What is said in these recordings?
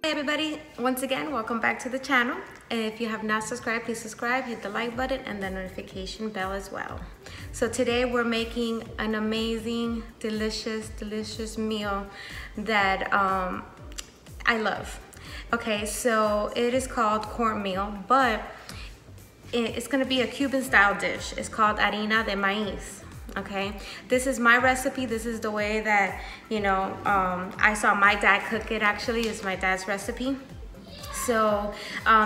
Hey everybody, once again, welcome back to the channel. If you have not subscribed, please subscribe, hit the like button and the notification bell as well. So today we're making an amazing, delicious meal that I love. Okay, so it is called cornmeal, but it's gonna be a Cuban style dish. It's called Harina De Maiz. Okay, this is my recipe. This is the way that, you know, I saw my dad cook it. Actually, it's my dad's recipe. So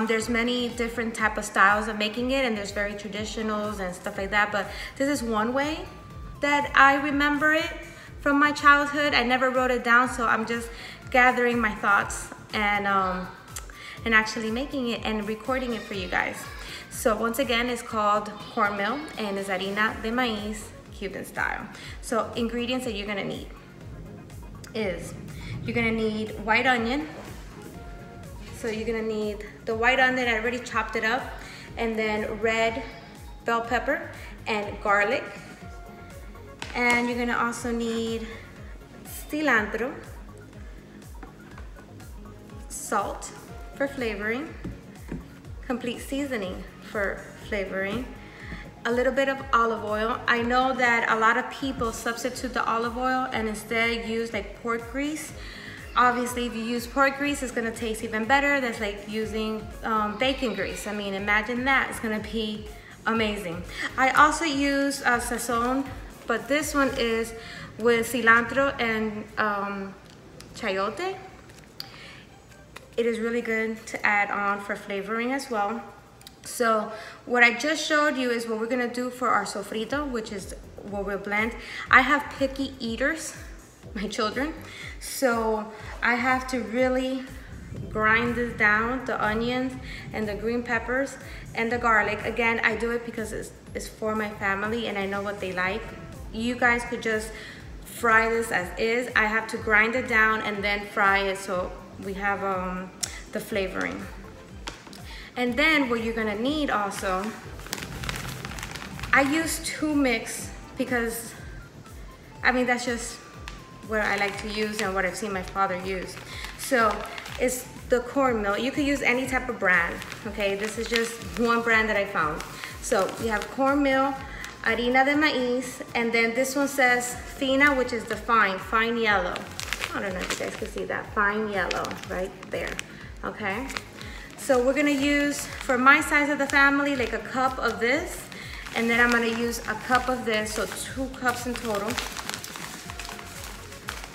there's many different type of styles of making it, and there's very traditionals and stuff like that, but this is one way that I remember it from my childhood. I never wrote it down, so I'm just gathering my thoughts and actually making it and recording it for you guys. So once again, it's called cornmeal and it's Harina De Maiz, Cuban style. So ingredients that you're gonna need is, you're gonna need white onion. So you're gonna need the white onion, I already chopped it up, and then red bell pepper and garlic. And you're gonna also need cilantro, salt for flavoring, complete seasoning for flavoring, a little bit of olive oil. I know that a lot of people substitute the olive oil and instead use like pork grease. Obviously, if you use pork grease, it's gonna taste even better. That's like using bacon grease. I mean, imagine that, it's gonna be amazing. I also use sazon, but this one is with cilantro and chayote. It is really good to add on for flavoring as well. So what I just showed you is what we're gonna do for our sofrito, which is what we'll blend. I have picky eaters, my children, so I have to really grind this down, the onions and the green peppers and the garlic. Again, I do it because it's for my family and I know what they like. You guys could just fry this as is. I have to grind it down and then fry it so we have the flavoring. And then what you're gonna need also, I use 2 mix because, I mean, that's just what I like to use and what I've seen my father use. So it's the cornmeal. You could use any type of brand, okay? This is just one brand that I found. So you have cornmeal, Harina De Maiz, and then this one says fina, which is the fine yellow. I don't know if you guys can see that, fine yellow right there, okay? So we're gonna use, for my size of the family, like a cup of this, and then I'm gonna use a cup of this, so 2 cups in total.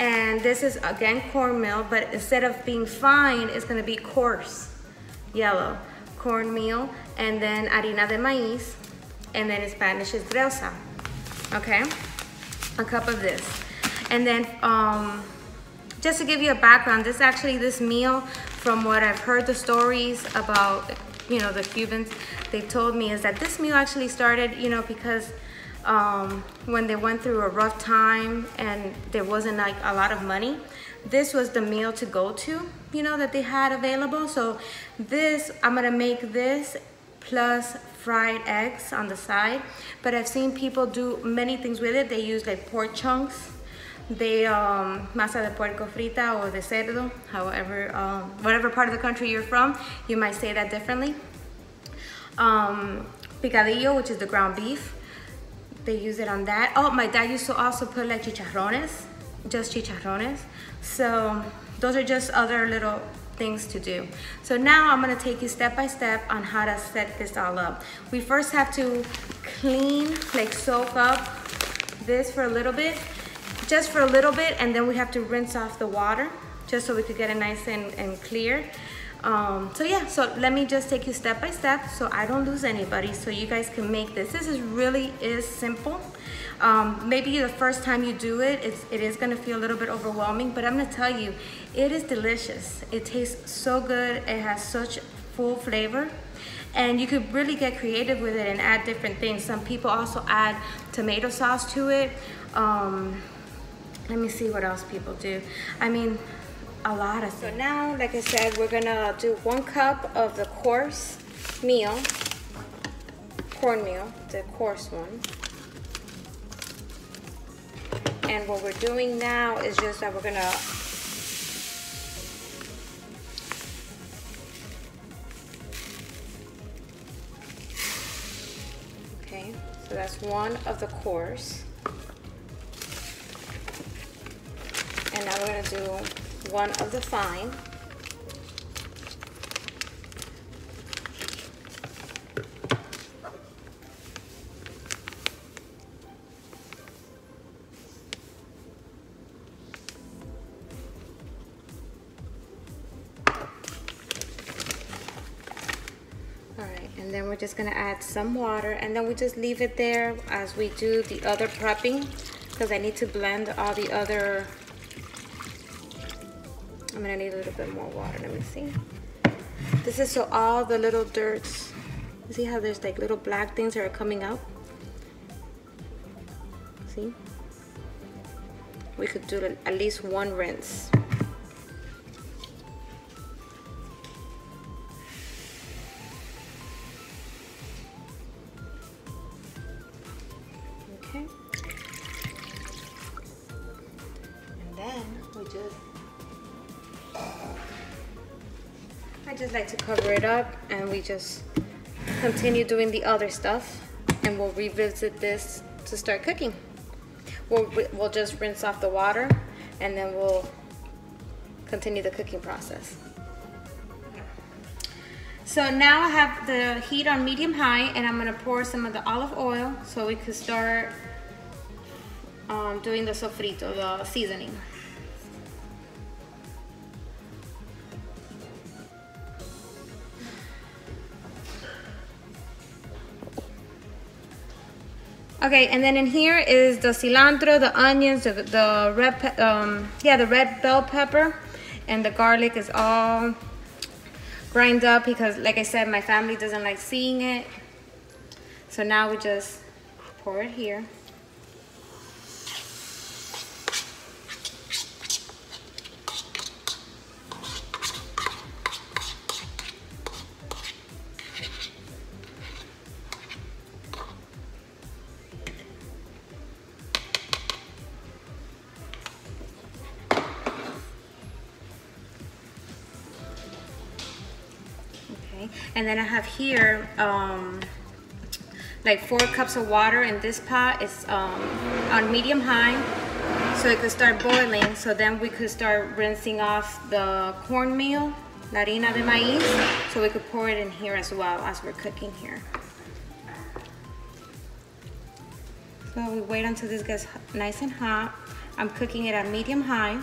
And this is, again, cornmeal, but instead of being fine, it's gonna be coarse yellow. Cornmeal, and then Harina De Maiz, and then in Spanish is gruesa, okay? A cup of this. And then, just to give you a background, this meal, from what I've heard the stories about, you know, the Cubans, they've told me is that this meal actually started, you know, because when they went through a rough time and there wasn't like a lot of money, this was the meal to go to, you know, that they had available. So this, I'm gonna make this plus fried eggs on the side, but I've seen people do many things with it. They use like pork chunks. They masa de puerco frita or de cerdo, however, whatever part of the country you're from, you might say that differently. Picadillo, which is the ground beef, they use it on that. Oh, my dad used to also put like chicharrones, just chicharrones. So those are just other little things to do. So now I'm gonna take you step by step on how to set this all up. We first have to clean, like soak up this for a little bit, just for a little bit, and then we have to rinse off the water just so we could get it nice and clear. So yeah, so let me just take you step by step so I don't lose anybody, so you guys can make this. This is really simple. Maybe the first time you do it, it is gonna feel a little bit overwhelming, but I'm gonna tell you, it is delicious. It tastes so good. It has such full flavor. And you could really get creative with it and add different things. Some people also add tomato sauce to it. Let me see what else people do. I mean, a lot of things. So now, like I said, we're gonna do 1 cup of the coarse meal, cornmeal, the coarse one. And what we're doing now is just that we're gonna just one of the coarse. And now we're gonna do one of the fine. And then we're just gonna add some water, and then we just leave it there as we do the other prepping, because I need to blend all the other. I'm gonna need a little bit more water. Let me see. This is so all the little dirts, you see how there's like little black things that are coming out? See? We could do at least one rinse. I just like to cover it up, and we just continue doing the other stuff, and we'll revisit this to start cooking. We'll just rinse off the water, and then we'll continue the cooking process. So now I have the heat on medium-high, and I'm gonna pour some of the olive oil so we can start doing the sofrito, the seasoning. Okay, and then in here is the cilantro, the onions, the red bell pepper, and the garlic is all grind up because, like I said, my family doesn't like seeing it. So now we just pour it here. And then I have here like 4 cups of water in this pot. It's on medium high, so it could start boiling. So then we could start rinsing off the cornmeal, la harina de maiz, so we could pour it in here as well as we're cooking here. So we wait until this gets nice and hot. I'm cooking it at medium high.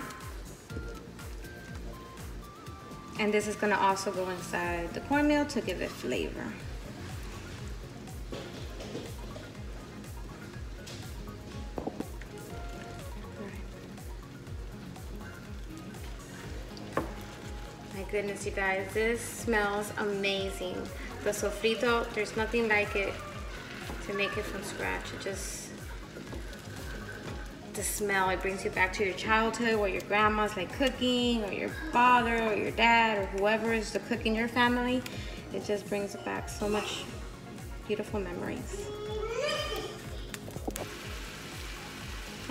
And this is gonna also go inside the cornmeal to give it flavor. My goodness, you guys, this smells amazing. The sofrito, there's nothing like it to make it from scratch. It just, the smell, it brings you back to your childhood where your grandma's like cooking, or your father or your dad or whoever is the cook in your family. It just brings back so much beautiful memories.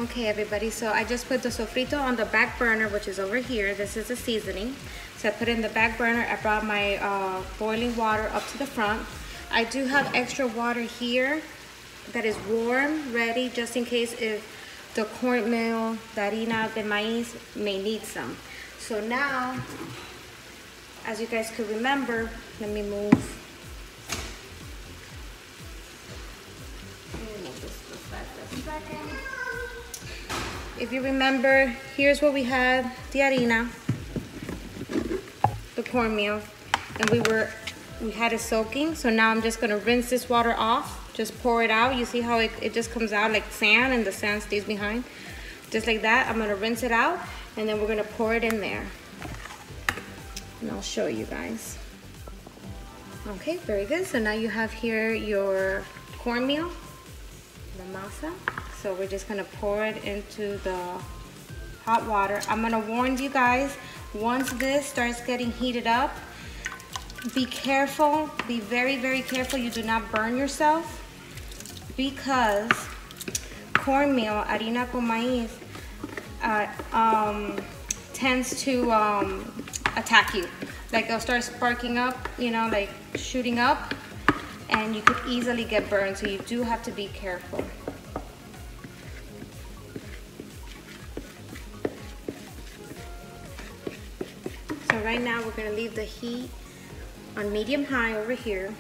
Okay everybody, so I just put the sofrito on the back burner, which is over here. This is the seasoning. So I put it in the back burner. I brought my boiling water up to the front. I do have extra water here that is warm, ready, just in case if the cornmeal, the harina de maiz may need some. So now, as you guys could remember, let me move this second. If you remember, here's where we had the harina, the cornmeal, and we had it soaking. So now I'm just gonna rinse this water off. Just pour it out. You see how it just comes out like sand, and the sand stays behind. Just like that. I'm gonna rinse it out, and then we're gonna pour it in there. And I'll show you guys. Okay, very good. So now you have here your cornmeal, the masa. So we're just gonna pour it into the hot water. I'm gonna warn you guys, once this starts getting heated up, be careful, be very, very careful you do not burn yourself, because cornmeal, harina con maíz, tends to attack you. Like it'll start sparking up, you know, like shooting up, and you could easily get burned, so you do have to be careful. So right now we're gonna leave the heat on medium high over here.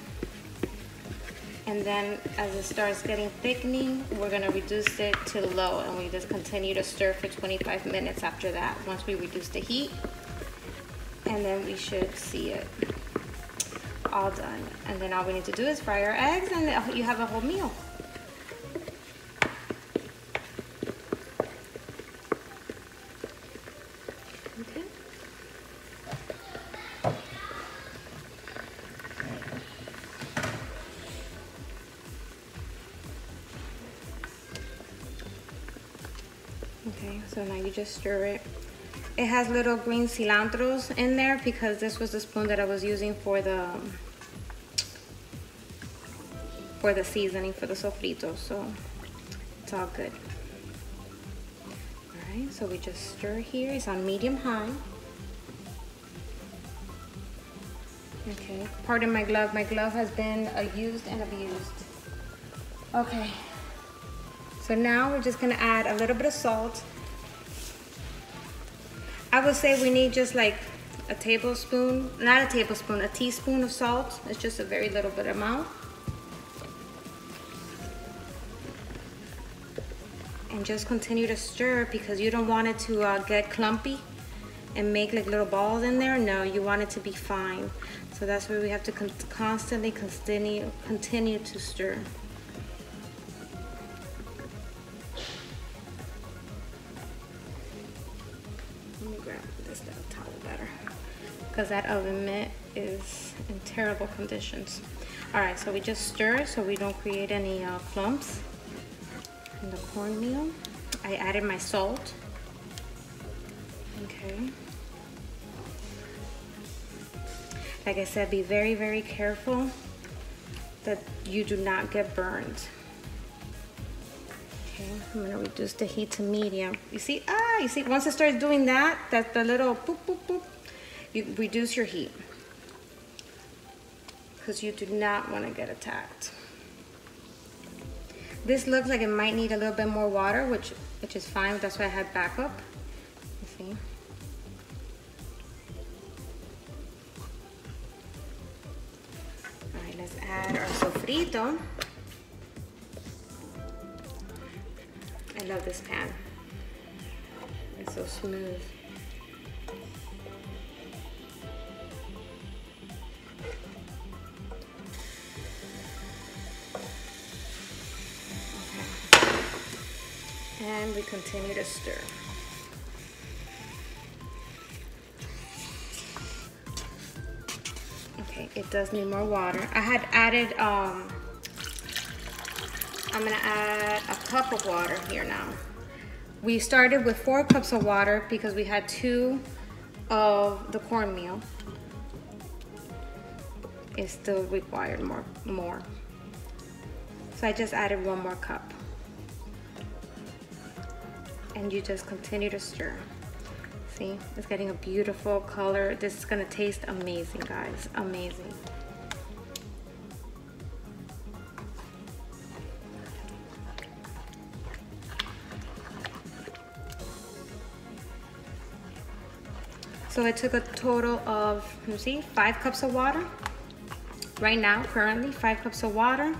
And then as it starts getting thickening, we're gonna reduce it to low, and we just continue to stir for 25 minutes after that, once we reduce the heat. And then we should see it all done. And then all we need to do is fry our eggs, and you have a whole meal. Okay. Okay, so now you just stir it. It has little green cilantros in there because this was the spoon that I was using for the seasoning for the sofrito, so it's all good. All right, so we just stir here. It's on medium high. Okay, pardon my glove. My glove has been used and abused. Okay, so now we're just gonna add a little bit of salt. I would say we need just like a tablespoon, not a tablespoon, a teaspoon of salt. It's just a very little bit amount. And just continue to stir because you don't want it to get clumpy and make like little balls in there. No, you want it to be fine. So that's why we have to constantly continue to stir. Let me grab this little towel better because that oven mitt is in terrible conditions. All right, so we just stir so we don't create any clumps. In the cornmeal, I added my salt. Okay. Like I said, be very, very careful that you do not get burned. Okay, I'm gonna reduce the heat to medium. You see, once it starts doing that, that's the little boop, boop, boop, you reduce your heat because you do not want to get attacked. This looks like it might need a little bit more water, which is fine. That's why I had backup. You see? All right, let's add our sofrito. I love this pan. It's so smooth. And we continue to stir. Okay, it does need more water. I had added, I'm gonna add a cup of water here now. We started with 4 cups of water because we had 2 of the cornmeal. It still required more. So I just added 1 more cup. And you just continue to stir. See, it's getting a beautiful color. This is gonna taste amazing, guys, amazing. So it took a total of, you see, 5 cups of water. Right now, currently, 5 cups of water.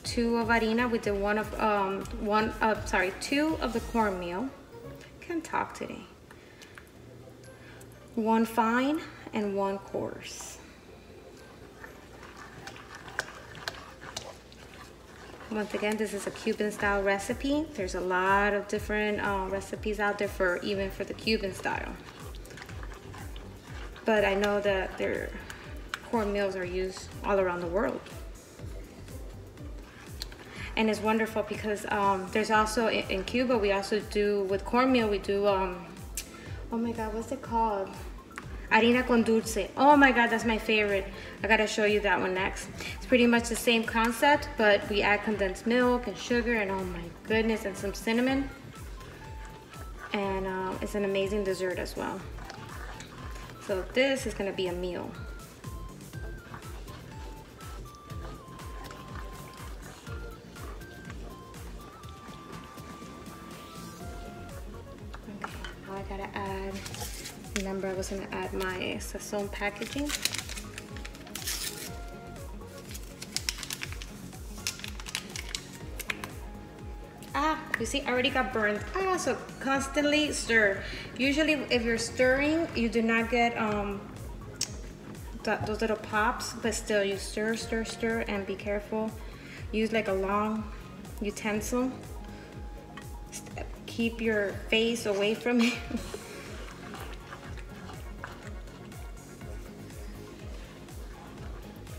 2 of harina. We did 2 of the cornmeal. Can't talk today. 1 fine and 1 coarse. Once again, this is a Cuban style recipe. There's a lot of different recipes out there even for the Cuban style. But I know that their cornmeals are used all around the world. And it's wonderful because there's also, in Cuba, we also do, with cornmeal, we do, oh my God, what's it called? Harina con dulce. Oh my God, that's my favorite. I gotta show you that one next. It's pretty much the same concept, but we add condensed milk and sugar and oh my goodness, and some cinnamon. And it's an amazing dessert as well. So this is gonna be a meal. gotta add, remember I was gonna add my sazon packaging. You see, I already got burned. So constantly stir. Usually if you're stirring, you do not get those little pops, but still you stir, stir, stir, and be careful. Use like a long utensil. Keep your face away from it.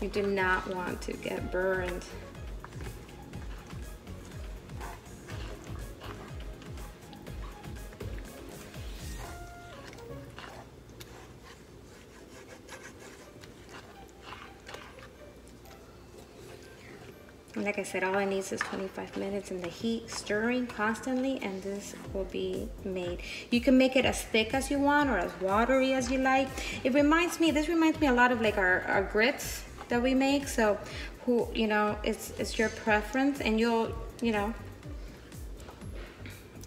You do not want to get burned. And like I said, all it needs is 25 minutes in the heat, stirring constantly, and this will be made. You can make it as thick as you want or as watery as you like. This reminds me a lot of like our grits that we make. So it's your preference, and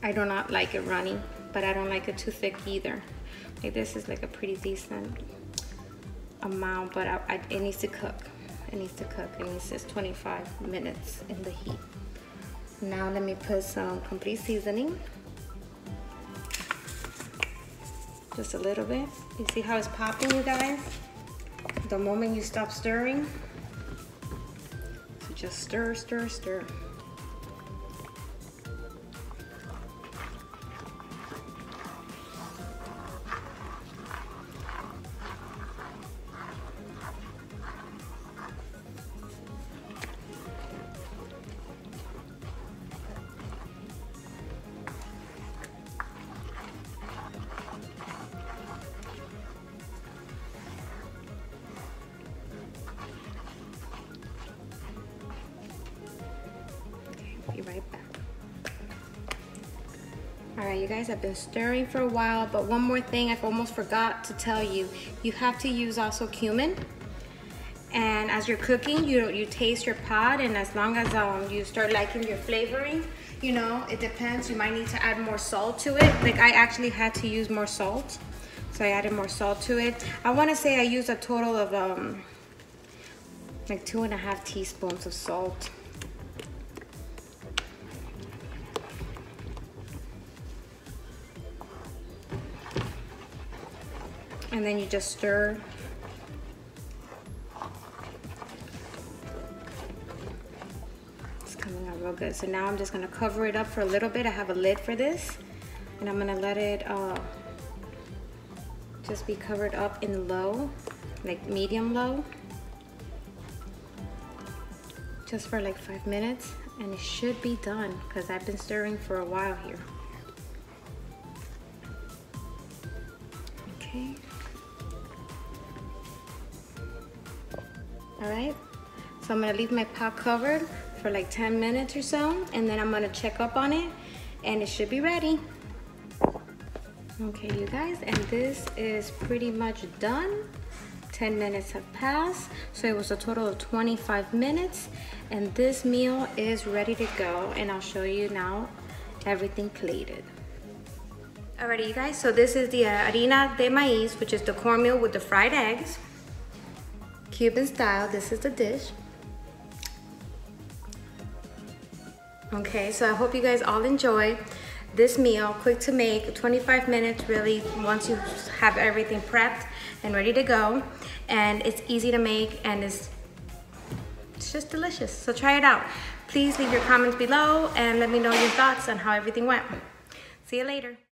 I do not like it runny, but I don't like it too thick either. Like this is like a pretty decent amount, but it needs to cook. It needs to cook. It needs just 25 minutes in the heat. Now let me put some complete seasoning. Just a little bit. You see how it's popping, you guys? The moment you stop stirring. So just stir, stir, stir. Be right back. All right, you guys, I've been stirring for a while, but one more thing I almost forgot to tell you. You have to use also cumin. And as you're cooking, you taste your pot, and as long as you start liking your flavoring, it depends. You might need to add more salt to it. Like I actually had to use more salt, so I added more salt to it. I want to say I used a total of like 2.5 teaspoons of salt. And then you just stir. It's coming out real good. So now I'm just gonna cover it up for a little bit. I have a lid for this, and I'm gonna let it just be covered up in low, like medium low, just for like 5 minutes, and it should be done because I've been stirring for a while here. Okay. All right, so I'm gonna leave my pot covered for like 10 minutes or so, and then I'm gonna check up on it, and it should be ready. Okay, you guys, and this is pretty much done. 10 minutes have passed, so it was a total of 25 minutes, and this meal is ready to go, and I'll show you now everything plated. Alrighty, you guys, so this is the Harina De Maiz, which is the cornmeal with the fried eggs. Cuban style, this is the dish. Okay, so I hope you guys all enjoy this meal. Quick to make, 25 minutes really, once you have everything prepped and ready to go. And it's easy to make, and it's just delicious. So try it out. Please leave your comments below and let me know your thoughts on how everything went. See you later.